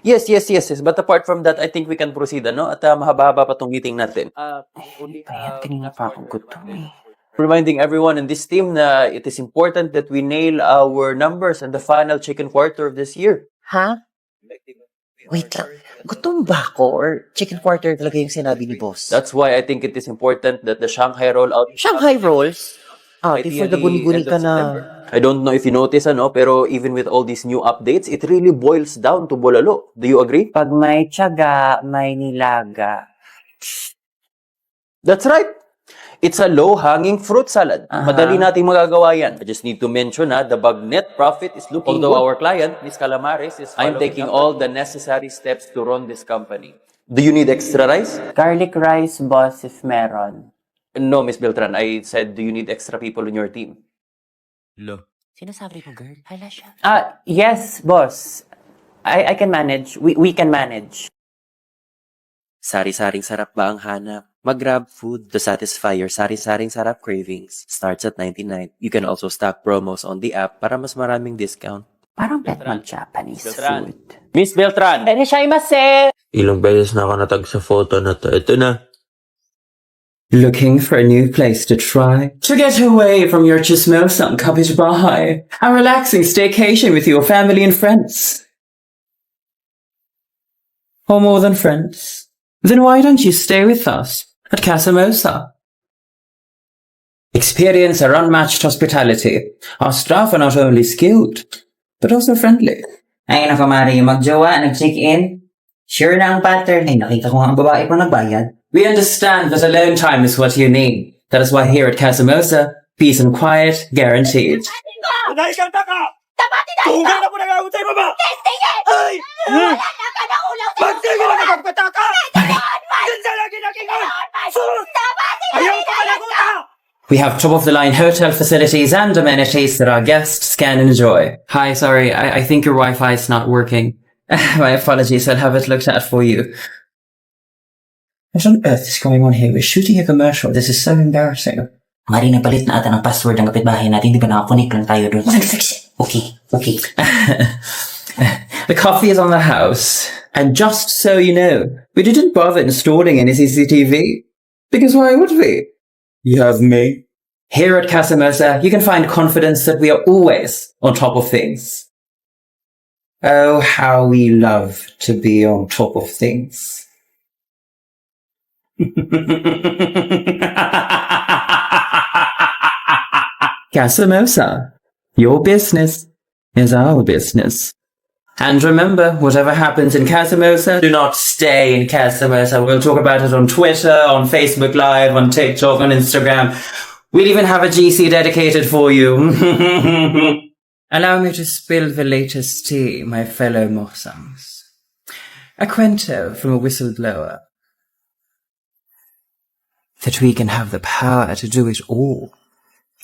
Yes. But apart from that, I think we can proceed, ano? At mahaba-haba pa tong meeting natin. Ayan, kanina pa ako gutom eh. Reminding everyone in this team na it is important that we nail our numbers in the final chicken quarter of this year. Ha? Wait lang. Gutom ba ako? Or chicken quarter talaga yung sinabi ni boss? That's why I think it is important that the Shanghai rollout Shanghai rolls? Ah, Ideally, before the guni-guni end of ka na. September. I don't know if you notice, ano, pero even with all these new updates, it really boils down to bulalo. Do you agree? Pag may tiyaga, may nilaga. That's right. It's a low-hanging fruit salad. Aha. Madali nating magagawa yan. I just need to mention the bag net profit is looking Although good. our client, Ms. Calamares, is I'm taking all the necessary steps to run this company. Do you need extra rice? Garlic rice, boss, if meron. No, Miss Beltran. I said, do you need extra people in your team? Sinasabi mo, girl? Hala siya. Yes, boss. I can manage. We can manage. Sari-saring sarap ba ang hanap? Mag-grab food to satisfy your sari-saring sarap cravings. Starts at 99. You can also stock promos on the app para mas maraming discount. Parang bet mag-Japanese Beltran. food. Miss Beltran! Ereshaimasu! Ilang beses na ako natag sa photo na to. Ito na. Looking for a new place to try? To get away from your chismosam kapitbahay, a relaxing staycation with your family and friends? Or more than friends? Then why don't you stay with us at Casamosa? Experience our unmatched hospitality. Our staff are not only skilled, but also friendly. Ay, nakamari yung magjowa, nag-check-in. Sure na ang pattern. Ay, nakita ko nga ang babae pa nagbayad. We understand that alone time is what you need. That is why here at Casamosa, peace and quiet guaranteed. We have top-of-the-line hotel facilities and amenities that our guests can enjoy. Hi, sorry, I think your Wi-Fi is not working. My apologies, I'll have it looked at for you. What on earth is going on here? We're shooting a commercial. This is so embarrassing. Mari, napalit na ata ng password ng kapitbahay natin. Di ba nakakunik lang tayo doon? Okay. The coffee is on the house. And just so you know, we didn't bother installing any CCTV. Because why would we? You have me. Here at Casamosa, you can find confidence that we are always on top of things. Oh, how we love to be on top of things. Casamosa, your business is our business. And remember, whatever happens in Casamosa, do not stay in Casamosa. We'll talk about it on Twitter, on Facebook Live, on TikTok, on Instagram. We'll even have a GC dedicated for you. Allow me to spill the latest tea, my fellow Morsangs. A quento from a whistleblower. That we can have the power to do it all.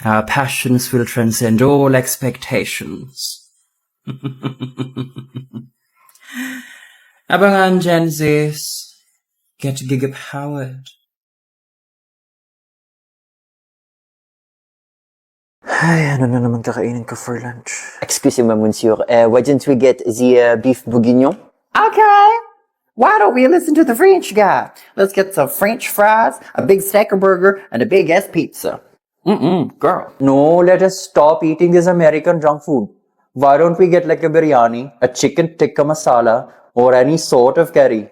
Our passions will transcend all expectations. Abangan, Gen Zs. Get giga-powered. Ay, ano na naman kakainin ko for lunch? Excusez-moi, monsieur. Why don't we get the beef bourguignon? Okay. Why don't we listen to the French guy? Let's get some French fries, a big Stacker burger, and a big ass pizza. Girl. No, let us stop eating this American junk food. Why don't we get like a biryani, a chicken tikka masala, or any sort of curry?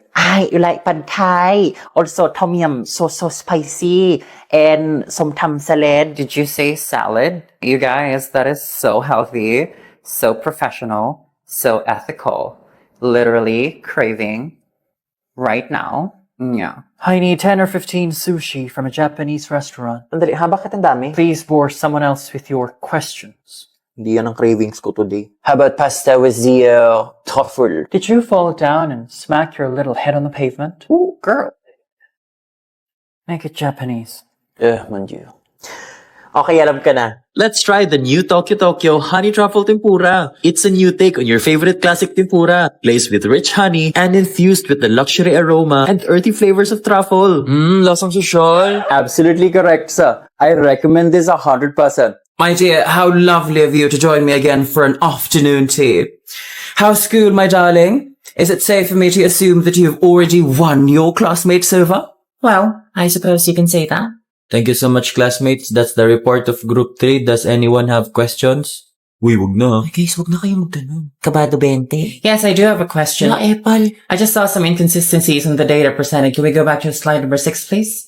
You like pad thai, also tom yum, so spicy, and some tam salad. Did you say salad? You guys, that is so healthy, so professional, so ethical. Literally craving right now. Yeah. I need 10 or 15 sushi from a Japanese restaurant. Andali, ha? Bakit ang dami? Please bore someone else with your questions. Hindi yan ang cravings ko today. How about pasta with the truffle? Did you fall down and smack your little head on the pavement? Ooh, girl. Make it Japanese. Manju. Okay, alam ka na. Let's try the new Tokyo Honey Truffle Tempura. It's a new take on your favorite classic tempura, glazed with rich honey and infused with the luxury aroma and earthy flavors of truffle. Lasang sosyal. Absolutely correct, sir. I recommend this 100%. My dear, how lovely of you to join me again for an afternoon tea. How's school, my darling? Is it safe for me to assume that you have already won your classmates over? Well, I suppose you can say that. Thank you so much, classmates. That's the report of Group 3. Does anyone have questions? Uy, wag na. Guys, wag na kayo magtanong. Kabado 20. Yes, I do have a question. Epal. I just saw some inconsistencies in the data presented. Can we go back to slide number 6, please?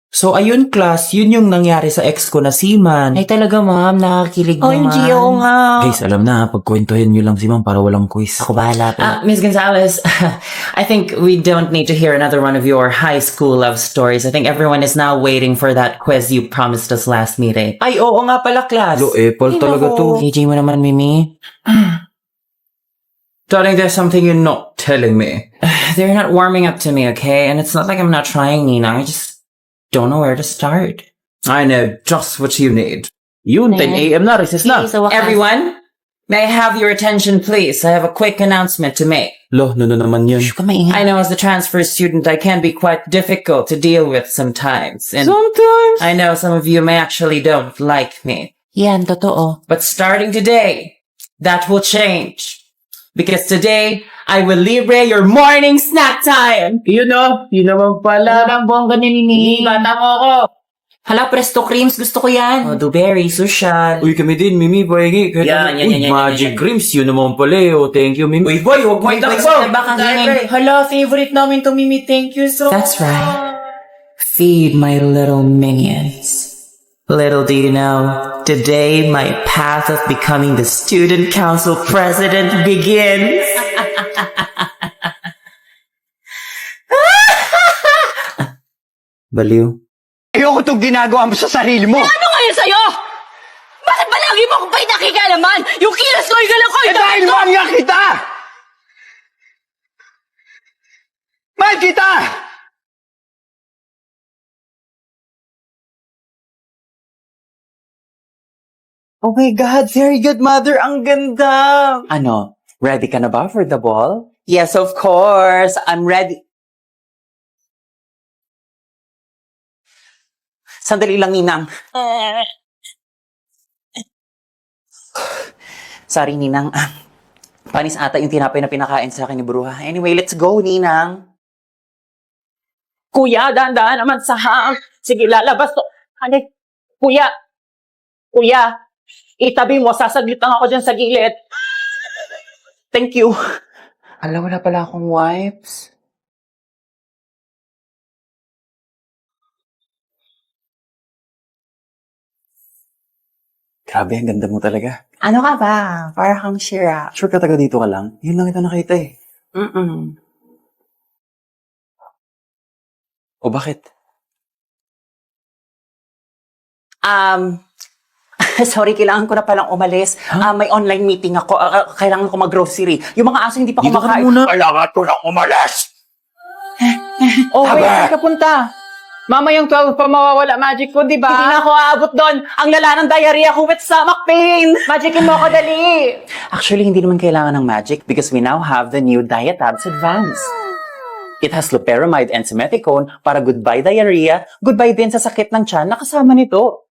So, ayun, class, yun yung nangyari sa ex ko na si Man. Ay, talaga, ma'am. Nakakakilig naman. OMG, oo nga. Guys, alam na, pagkwentuhin nyo lang si Ma'am para walang quiz. Ako bahala po. Ms. Gonzalez, I think we don't need to hear another one of your high school love stories. I think everyone is now waiting for that quiz you promised us last meeting. Ay, oo nga pala, class. Lo, Epal talaga to. KJ mo naman, Mimi. Darling, there's something you're not telling me. They're not warming up to me, okay? And it's not like I'm not trying, Nina. I just don't know where to start. I know just what you need. Yun, 10 a.m. na, recess na. Everyone, may I have your attention, please? I have a quick announcement to make. Lo, no naman yun. I know as a transfer student, I can be quite difficult to deal with sometimes. And Sometimes. I know some of you may actually don't like me. Yan, totoo. But starting today, that will change. Because today, I will libre your morning snack time. Yun naman pala. Ang bongga ni Nini. Bata mo ako. Hala, Presto Creams. Gusto ko yan. Oh, Duberry, social. Uy, kami din, Mimi, pahingi. Yan, yan, yan, Magic yan. Creams, yun naman pala eh. Oh, thank you, Mimi. Uy, boy, huwag mo itakbo. Baka hingin. Hala, favorite namin to, Mimi. Thank you so much. That's right. Feed my little minions. Little do you know, today my path of becoming the student council president begins. Baliw. Ayoko itong ginagawa mo sa sarili mo. Ano ngayon sa'yo? Bakit ba lagi mo akong pinakikalaman? Yung kilos ko, yung galang ko, Eh yung dahil mahal nga kita! Mahal kita! Oh my God, very good, mother. Ang ganda. Ano, ready ka na ba for the ball? Yes, of course. I'm ready. Sandali lang, Ninang. Sorry, Ninang. Panis ata yung tinapay na pinakain sa akin ni Bruha. Anyway, let's go, Ninang. Kuya, dahan-dahan naman sa hang. Sige, lalabas to. Ano? Kuya. Kuya. Itabi mo, sasaglit lang ako dyan sa gilid. Thank you. Alam, wala pala akong wipes. Grabe, ang ganda mo talaga. Ano ka ba? Para kang Shira. Sure ka taga dito ka lang? Yun lang kita nakita eh. O bakit? Sorry, kailangan ko na palang umalis. May online meeting ako. Kailangan ko mag-grocery. Yung mga aso hindi pa kumakain. Kailangan ko lang umalis! Oh, wait, saan ka punta? Mamayang 12 pa mawawala magic ko, di ba? Hindi na ako aabot doon. Ang lala ng diarrhea ko with stomach pain. Magicin mo ako, dali. Actually, hindi naman kailangan ng magic because we now have the new Diatabs Advance. It has loperamide and simethicone para goodbye diarrhea, goodbye din sa sakit ng tiyan na kasama nito.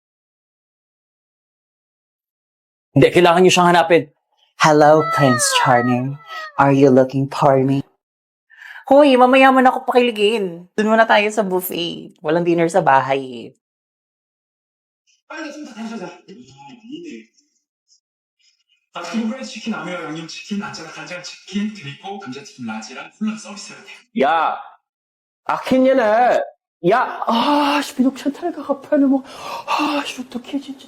Hindi, kailangan nyo siyang hanapin. Hello, Prince Charming. Are you looking for me? Hoy, mamaya mo na ako pakiligin. Doon muna tayo sa buffet. Walang dinner sa bahay eh. 이번에 치킨 아메와 양념치킨, 아짜라 간장치킨, 그리고 감자튀김 라지랑 콜라 서비스로 돼요. 야! 아킨 얘네! 야! 아, 씨, binuksan talaga kapal mo. Ah, 씨, 어떡해, 진짜.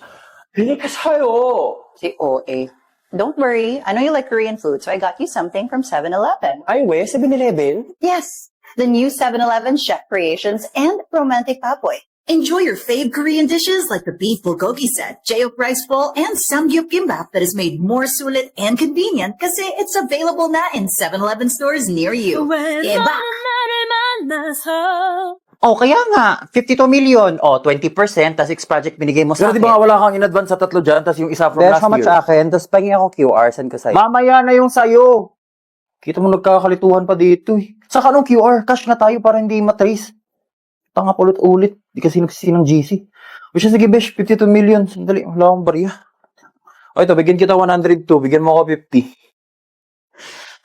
왜 이렇게 사요? OA. Don't worry. I know you like Korean food, so I got you something from 7-Eleven. Ay, we, 7-Eleven? Yes, the new 7-Eleven Chef Creations and Romantic Papoy. Enjoy your fave Korean dishes like the beef bulgogi set, jeyok rice bowl, and samgyup gimbap that is made more sulit and convenient kasi it's available na in 7-Eleven stores near you. Iba! Oh, kaya nga. 52 million. Oh, 20%. Tas 6 project binigay mo sa Pero akin. di ba nga wala kang in-advance sa tatlo dyan, tapos yung isa from There's last how much year? akin, tapos pangin ako QR, send ko sa'yo. Mamaya na yung sayo. Kita mo nagkakalituhan pa dito eh. Saka anong QR? Cash na tayo para hindi matrace. Tanga pulot ulit. Di kasi nagsisi ng GC. O siya, sige besh, 52 million. Sandali, wala akong barya. O ito, bigyan kita 102. Bigyan mo ako 50.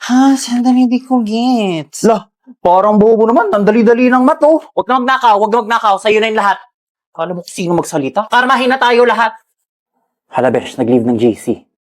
Ha? Sandali, hindi ko gets. Lah, parang bobo naman. Ang dali-dali ng mat, oh. Huwag na magnakaw, huwag na magnakaw. Sa'yo na yung lahat. Kala mo kung sino magsalita? Karmahin na tayo lahat. Hala, besh, nag-leave ng JC.